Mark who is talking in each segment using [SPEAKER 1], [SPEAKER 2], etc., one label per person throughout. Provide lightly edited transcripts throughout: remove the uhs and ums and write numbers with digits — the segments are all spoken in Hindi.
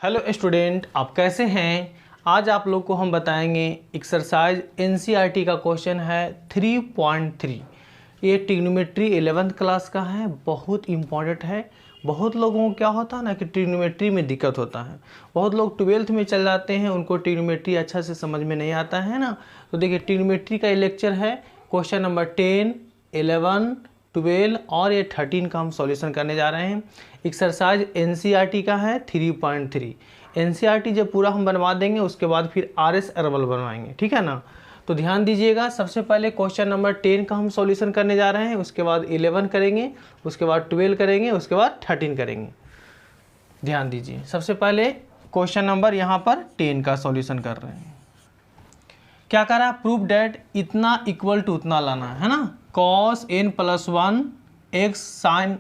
[SPEAKER 1] हेलो स्टूडेंट, आप कैसे हैं। आज आप लोग को हम बताएंगे एक्सरसाइज एनसीईआरटी का क्वेश्चन है 3.3। ये ट्रिग्नोमेट्री 11th क्लास का है, बहुत इम्पॉर्टेंट है। बहुत लोगों को क्या होता है ना कि ट्रिग्नोमेट्री में दिक्कत होता है। बहुत लोग 12th में चल जाते हैं, उनको ट्रिग्नोमेट्री अच्छा से समझ में नहीं आता है ना। तो देखिए, ट्रिग्नोमेट्री का ये लेक्चर है, क्वेश्चन नंबर 10, 11, 12 और ये 13 का हम सॉल्यूशन करने जा रहे हैं। एक्सरसाइज एनसीईआरटी का है 3.3। एनसीईआरटी जब पूरा हम बनवा देंगे उसके बाद फिर आरएस अरवल बनवाएंगे, ठीक है ना। तो ध्यान दीजिएगा, सबसे पहले क्वेश्चन नंबर 10 का हम सॉल्यूशन करने जा रहे हैं, उसके बाद 11 करेंगे, उसके बाद 12 करेंगे, उसके बाद 13 करेंगे। ध्यान दीजिए, सबसे पहले क्वेश्चन नंबर यहाँ पर 10 का सॉल्यूशन कर रहे हैं। क्या कर रहा है, प्रूफ डैट इतना इक्वल टू उतना लाना है ना। Cos n plus 1 x sine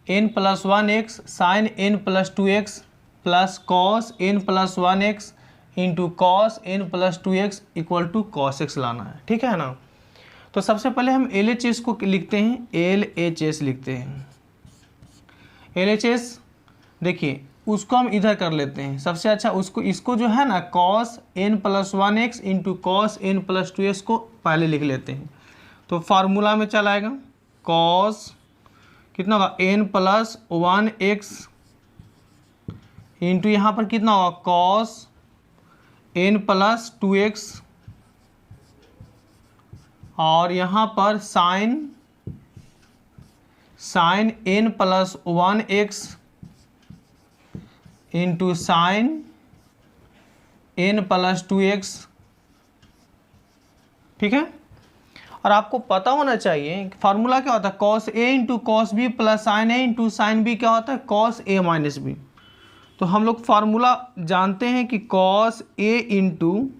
[SPEAKER 1] n plus 1 x sine n plus 2 x plus cos n plus 1 x into cos n plus 2 x equal to cos x लाना है, ठीक है ना। तो सबसे पहले हम LHS को लिखते हैं, LHS लिखते हैं। LHS देखिए, उसको हम इधर कर लेते हैं। सबसे अच्छा इसको जो है ना cos n plus 1 x into cos n plus 2 x को पहले लिख लेते हैं। तो फार्मूला में चला आएगा, कॉस कितना होगा n प्लस 1 एक्स इंटू यहाँ पर कितना होगा कॉस n प्लस 2 एक्स और यहाँ पर sine n plus 1 x into sine n plus 2 x, ठीक है। और आपको पता होना चाहिए फार्मूला क्या होता है, cos a into cos B plus sine a into sine b क्या होता है, कॉस a माइनस बी। तो हम लोग फार्मूला जानते हैं कि cos a into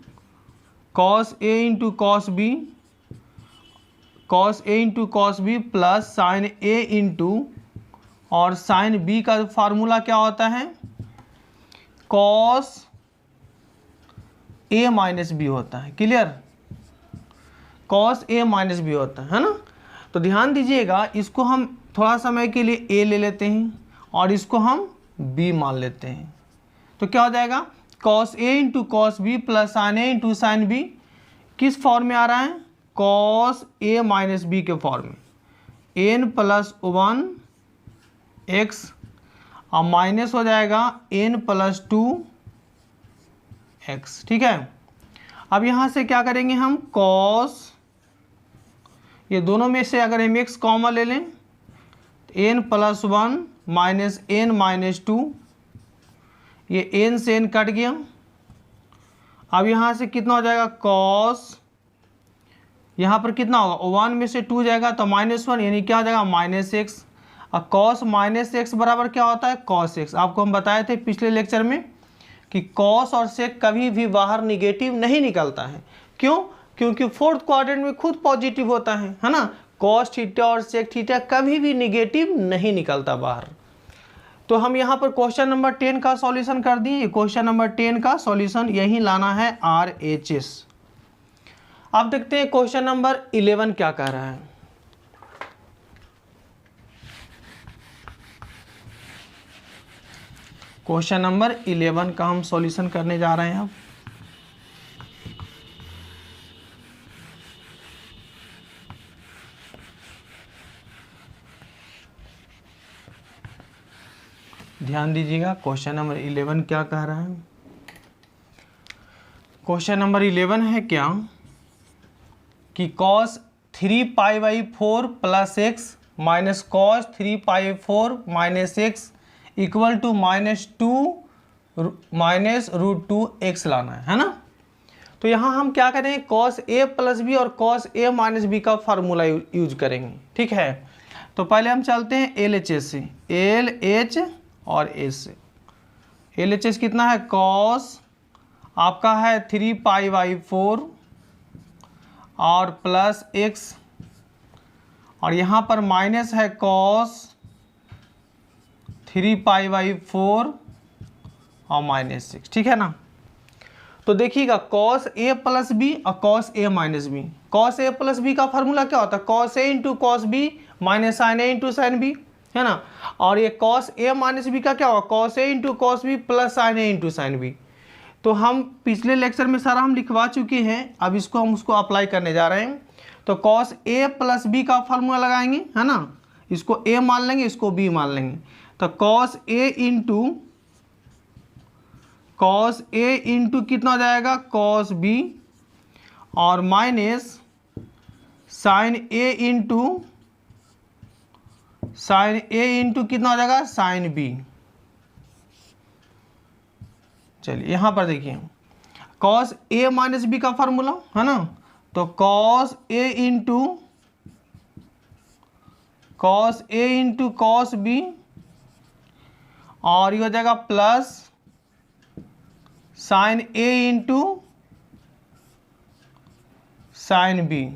[SPEAKER 1] cos b cos B plus sine a into और साइन b का फार्मूला क्या होता है, कॉस a माइनस बी होता है। Clear, cos a minus B होता है ना। तो ध्यान दीजिएगा, इसको हम थोड़ा समय के लिए a ले लेते हैं और इसको हम b मान लेते हैं। तो क्या हो जाएगा, cos a into cos B plus sine a into sine b किस फॉर्म में आ रहा है, कॉस a माइनस बी के फॉर्म में। n प्लस 1 एक्स और माइनस हो जाएगा n प्लस 2 एक्स, ठीक है। अब यहाँ से क्या करेंगे हम, कॉस ये दोनों में से अगर हम x कॉमन ले लें तो n plus 1 minus n minus 2, ये n से n कट गया। अब यहाँ से कितना हो जाएगा, कॉस यहाँ पर कितना होगा 1 में से 2 जाएगा तो -1 यानी क्या हो जाएगा माइनस एक्स। और कॉस माइनस एक्स बराबर क्या होता है, कॉस एक्स। आपको हम बताए थे पिछले लेक्चर में कि कॉस और सेक कभी भी बाहर निगेटिव नहीं निकलता है। क्यों, क्योंकि फोर्थ क्वाड्रेंट में खुद पॉजिटिव होता है ना। कॉस थीटा और सेक थीटा कभी भी निगेटिव नहीं निकलता बाहर। तो हम यहाँ पर क्वेश्चन नंबर 10 का सॉल्यूशन कर दिए। क्वेश्चन नंबर 10 का सॉल्यूशन यही लाना है, RHS। अब देखते हैं क्वेश्चन नंबर 11 क्या कह रहा है। क्वेश्चन नंबर 11 का हम सॉल्यूशन करने जा रहे हैं। अब ध्यान दीजिएगा, क्वेश्चन नंबर 11 क्या कह रहा है। क्वेश्चन नंबर 11 है क्या कि cos 3π/4 plus x minus cos 3π/4 minus x equal to -2 minus √2 x लाना है ना। तो यहाँ हम क्या करेंगे, कॉस a प्लस बी और कॉस a माइनस बी का फार्मूला यूज करेंगे, ठीक है। तो पहले हम चलते हैं LHS से, LH और S से। LHS कितना है, कॉस आपका है 3π/4 और प्लस एक्स और यहाँ पर माइनस है कॉस 3π/4 और -6, ठीक है ना। तो देखिएगा कॉस a प्लस बी और cos a minus b. Cos a plus b का फार्मूला क्या होता है, cos a into cos b minus sine a into sine b. है ना। और ये कॉस ए माइनस बी का क्या होगा, cos A into cos B plus sine A into sine B. तो हम पिछले लेक्चर में सारा हम लिखवा चुके हैं, अब इसको हम उसको अप्लाई करने जा रहे हैं। तो कॉस ए प्लस बी का फार्मूला लगाएंगे, है ना, इसको ए मान लेंगे, इसको बी मान लेंगे। तो कॉस ए इंटू कितना हो जाएगा, कॉस बी, और माइनस साइन ए इंटू कितना हो जाएगा, साइन बी। चलिए यहाँ पर देखिए कॉस ए माइनस बी का फार्मूला, है ना, तो cos A into cos B, और ये हो जाएगा plus sine A into sine B,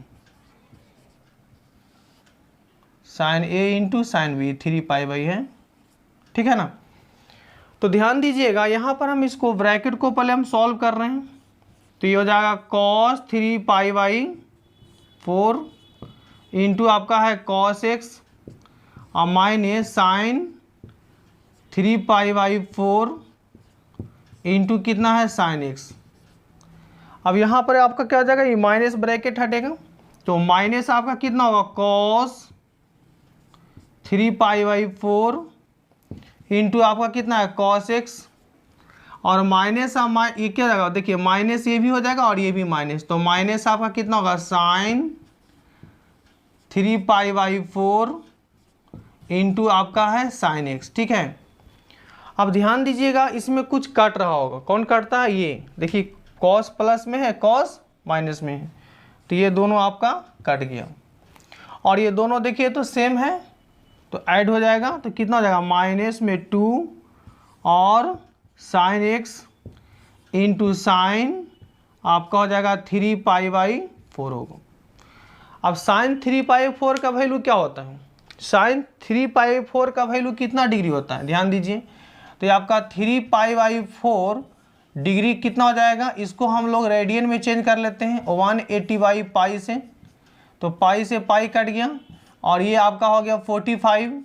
[SPEAKER 1] sine A into sine B 3 पाई है, ठीक है ना। तो ध्यान दीजिएगा यहाँ पर हम इसको ब्रैकेट को पहले हम सॉल्व कर रहे हैं। तो ये हो जाएगा कॉस 3 पाई/4 इंटू आपका है कॉस एक्स और माइनस साइन 3 पाई/4 इंटू कितना है साइन एक्स। अब यहाँ पर आपका क्या हो जाएगा, ये माइनस ब्रैकेट हटेगा, तो माइनस आपका कितना होगा, कॉस 3 पाई/4 इंटू आपका कितना है कॉस एक्स, और माइनस ये क्या जाएगा, देखिए माइनस ये भी हो जाएगा और ये भी माइनस, तो माइनस आपका कितना होगा, साइन 3 पाई/4 इंटू आपका है साइन एक्स, ठीक है। अब ध्यान दीजिएगा इसमें कुछ कट रहा होगा, कौन कटता है, ये देखिए कॉस प्लस में है, कॉस माइनस में है, तो ये दोनों आपका कट गया, और ये दोनों देखिए तो सेम है, तो ऐड हो जाएगा, तो कितना हो जाएगा, माइनस में 2 और साइन एक्स इंटू साइन आपका हो जाएगा 3 पाई/4 होगा। अब साइन 3 पाई/4 का वैल्यू क्या होता है, साइन 3 पाई/4 का वैल्यू कितना डिग्री होता है, ध्यान दीजिए। तो ये आपका 3 पाई/4 डिग्री कितना हो जाएगा, इसको हम लोग रेडियन में चेंज कर लेते हैं 180/पाई से, तो पाई से पाई कट गया, और ये आपका हो गया 45,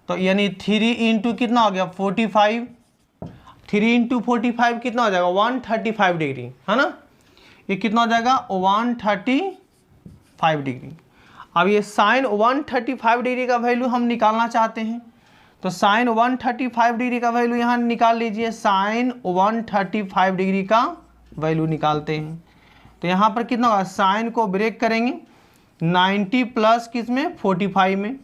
[SPEAKER 1] तो यानी 3 इंटू कितना हो गया 45, 3 इंटू 45 कितना हो जाएगा 135 डिग्री, है ना, ये कितना हो जाएगा 135 डिग्री। अब ये साइन 135 डिग्री का वैल्यू हम निकालना चाहते हैं, तो साइन 135 डिग्री का वैल्यू यहाँ निकाल लीजिए, साइन 135 डिग्री का वैल्यू निकालते हैं। तो यहाँ पर कितना होगा, साइन को ब्रेक करेंगे 90 प्लस किस में 45 में,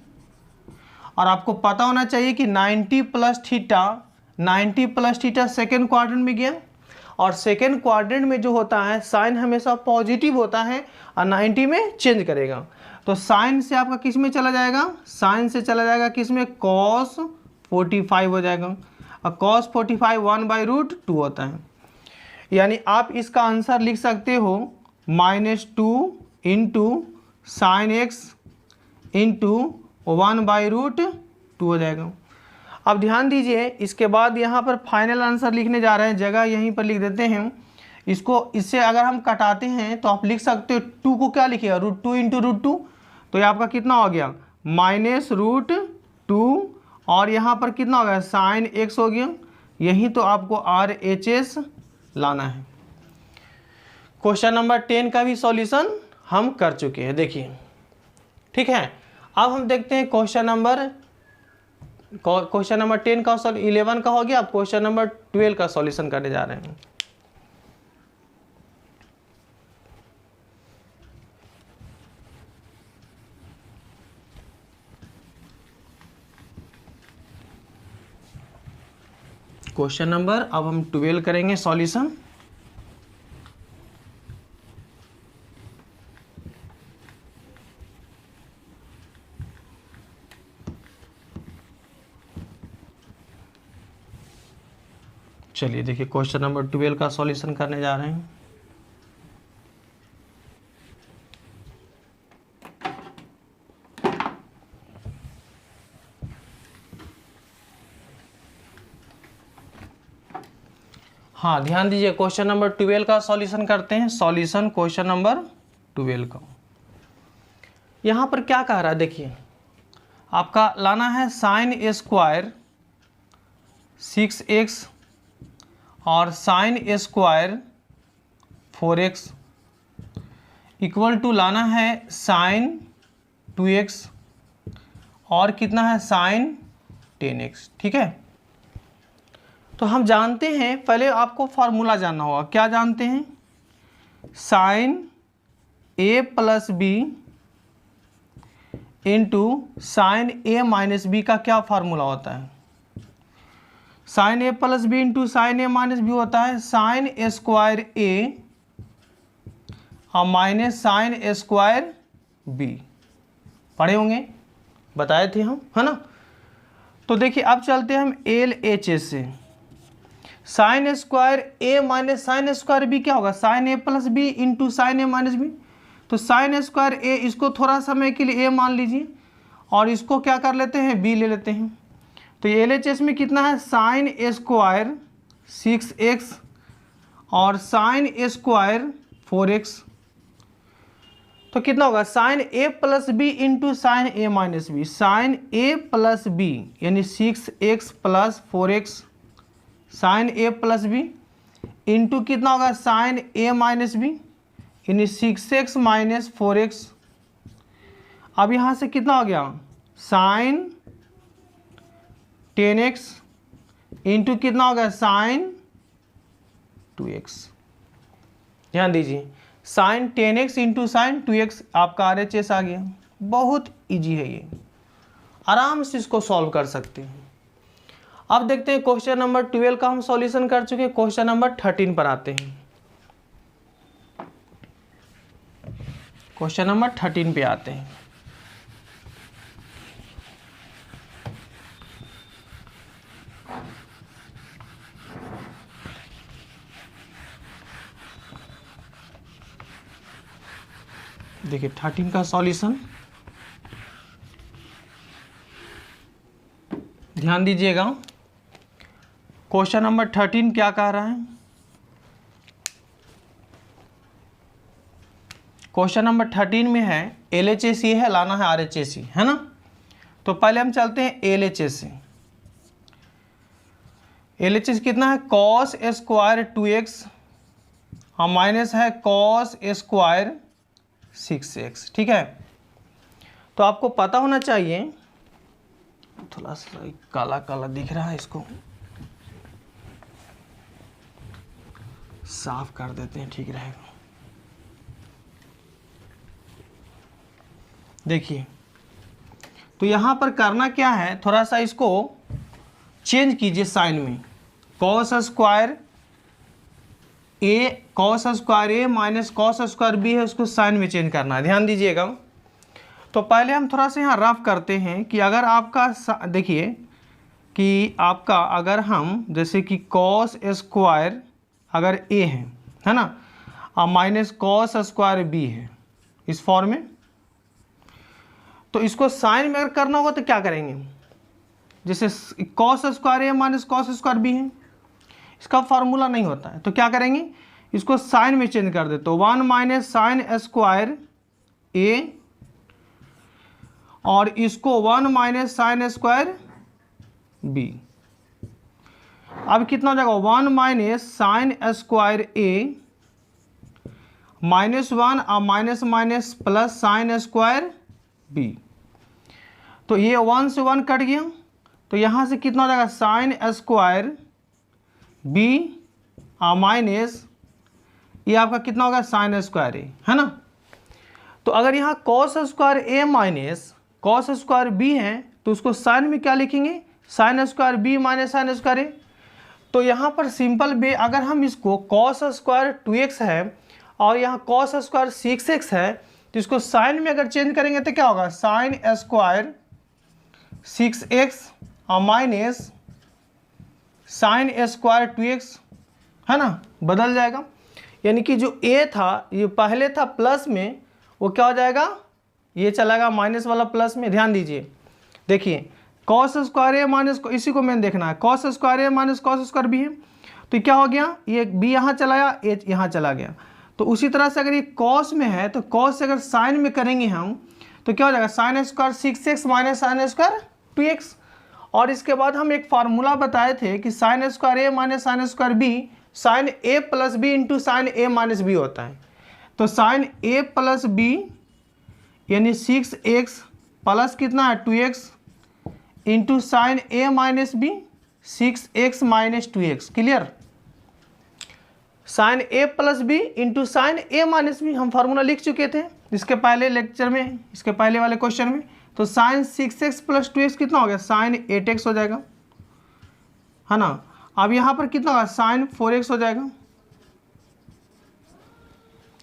[SPEAKER 1] और आपको पता होना चाहिए कि 90 प्लस थीटा सेकेंड क्वाड्रेंट में गया, और सेकेंड क्वाड्रेंट में जो होता है साइन हमेशा पॉजिटिव होता है और 90 में चेंज करेगा। तो साइन से आपका किस में चला जाएगा, साइन से चला जाएगा किस में, कॉस 45 हो जाएगा, और कॉस 45 1/√2 होता है, यानी आप इसका आंसर लिख सकते हो -2 इंटू साइन एक्स इंटू 1/√2 हो जाएगा। अब ध्यान दीजिए इसके बाद यहाँ पर फाइनल आंसर लिखने जा रहे हैं, जगह यहीं पर लिख देते हैं इसको। इससे अगर हम कटाते हैं तो आप लिख सकते हो 2 को क्या लिखिएगा, √2 इंटू √2, तो ये आपका कितना हो गया -√2, और यहाँ पर कितना हो गया साइन एक्स हो गया, यही तो आपको RHS लाना है। क्वेश्चन नंबर 10 का भी सॉल्यूशन हम कर चुके हैं, देखिए, ठीक है। अब हम देखते हैं क्वेश्चन नंबर 10 का 11 का हो गया, अब क्वेश्चन नंबर 12 का सॉल्यूशन करने जा रहे हैं। क्वेश्चन नंबर अब हम 12 करेंगे सॉल्यूशन। चलिए देखिए क्वेश्चन नंबर 12 का सॉल्यूशन करने जा रहे हैं। हाँ ध्यान दीजिए क्वेश्चन नंबर 12 का सॉल्यूशन करते हैं। सॉल्यूशन क्वेश्चन नंबर 12 का यहाँ पर क्या कह रहा है, देखिए आपका लाना है साइन ए स्क्वायर 6x और sine a square 4x equal to लाना है साइन 2x और कितना है साइन 10x। ठीक है, तो हम जानते हैं, पहले आपको फार्मूला जानना होगा। क्या जानते हैं? Sine a plus B into sine a minus B का क्या फार्मूला होता है? Sine a plus B into sine a minus B होता है साइन ए स्क्वायर a और minus sine a square b. पढ़े होंगे, बताए थे हम, है ना। तो देखिए अब चलते हैं हम एल एच एस से। Sign square A minus sine square B क्या होगा? Sign A plus B into sine A minus B. तो साइन स्क्वायर ए, इसको थोड़ा समय के लिए ए मान लीजिए और इसको क्या कर लेते हैं, बी ले लेते हैं। तो ये एल एच एस में कितना है? साइन ए स्क्वायर 6x और साइन ए स्क्वायर 4x। तो कितना होगा? Sign A plus B into sine A minus B. Sine A plus B यानी 6x plus 4x sign A plus B into कितना होगा? साइन ए माइनस बी यानी 6x माइनस 4x। अब यहाँ से कितना हो गया? साइन 10x इंटू कितना हो गया? Sign 2x। ध्यान दीजिए, sign 10x into sine 2x आपका RHS आ गया। बहुत इजी है ये, आराम से इसको सॉल्व कर सकते हैं। अब देखते हैं क्वेश्चन नंबर 12 का हम सॉल्यूशन कर चुके हैं। क्वेश्चन नंबर 13 पर आते हैं। क्वेश्चन नंबर 13 पे आते हैं। देखिए 13 का सॉल्यूशन ध्यान दीजिएगा। क्वेश्चन नंबर 13 क्या कह रहा है? क्वेश्चन नंबर 13 में है LHS है, लाना है RHS, है ना। तो पहले हम चलते हैं LHS से। LHS कितना है? कॉस स्क्वायर 2x और माइनस है कॉस स्क्वायर 6x। ठीक है, तो आपको पता होना चाहिए, थोड़ा सा काला काला दिख रहा है, इसको साफ कर देते हैं, ठीक रहेगा। देखिए तो यहाँ पर करना क्या है, थोड़ा सा इसको चेंज कीजिए साइन में। Cos square A minus cos square B है, उसको साइन में चेंज करना है, ध्यान दीजिएगा। तो पहले हम थोड़ा सा यहाँ रफ करते हैं कि अगर आपका देखिए कि आपका अगर हम जैसे कि कॉस स्क्वायर अगर ए है ना, और माइनस कॉस स्क्वायर बी है इस फॉर्म में, तो इसको साइन में अगर करना होगा तो क्या करेंगे? जैसे cos square A minus cos square B है, इसका फार्मूला नहीं होता है, तो क्या करेंगे? इसको साइन में चेंज कर दे। तो 1 माइनस साइन स्क्वायर ए और इसको 1 माइनस साइन स्क्वायर बी। अब कितना हो जाएगा? 1 माइनस साइन स्क्वायर ए -1 और minus minus plus sine square b. तो ये 1 से 1 कट गया, तो यहाँ से कितना हो जाएगा? साइन स्क्वायर बी और माइनस ये आपका कितना होगा? साइन स्क्वायर ए, है ना। तो अगर यहाँ cos square A minus cos square B है तो उसको साइन में क्या लिखेंगे? Sine square B minus sine square A. तो यहाँ पर सिंपल वे, अगर हम इसको कॉस स्क्वायर 2x है और यहाँ कॉस स्क्वायर 6x है, तो इसको साइन में अगर चेंज करेंगे तो क्या होगा? साइन स्क्वायर 6x और माइनस साइन स्क्वायर 2x, है ना, बदल जाएगा। यानी कि जो a था, ये पहले था प्लस में, वो क्या हो जाएगा? ये चलाएगा माइनस वाला प्लस में। ध्यान दीजिए, देखिए कॉस स्क्वायर ए माइनस, इसी को मैंने देखना है, cos square A minus cos square B है, तो क्या हो गया? ये बी यहाँ चलाया, ए यहाँ चला गया। तो उसी तरह से अगर ये कॉस में है तो कॉस से अगर साइन में करेंगे हम, तो तो क्या हो जाएगा sine square 6x minus sine square 2x। और इसके बाद हम एक फार्मूला बताए थे कि sine square A minus sine square B sine A plus B into sine A minus B होता है। तो साइन ए प्लस बी यानी 6x प्लस कितना है 2x into sine A minus B 6x minus 2x। Clear. Sine A plus B into sine A minus B हम फार्मूला लिख चुके थे इसके पहले लेक्चर में, इसके पहले वाले क्वेश्चन में। तो साइन 6x प्लस 2x कितना हो गया साइन 8x हो जाएगा, है ना। अब यहाँ पर कितना होगा साइन 4x हो जाएगा।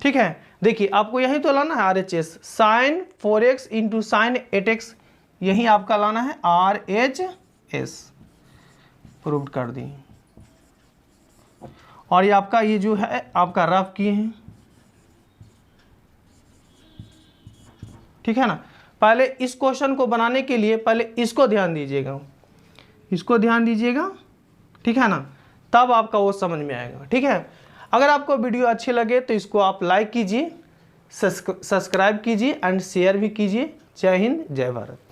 [SPEAKER 1] ठीक है, देखिए आपको यही तो लाना है RHS, sign 4x into sine 8x, यही आपका लाना है RHS। प्रूव कर दी। और ये आपका ये जो है आपका रफ किए हैं, ठीक है ना। पहले इस क्वेश्चन को बनाने के लिए पहले इसको ध्यान दीजिएगा, इसको ध्यान दीजिएगा, ठीक है ना, तब आपका वो समझ में आएगा। ठीक है, अगर आपको वीडियो अच्छी लगे तो इसको आप लाइक कीजिए, सब्सक्राइब कीजिए एंड शेयर भी कीजिए। जय हिंद, जय भारत।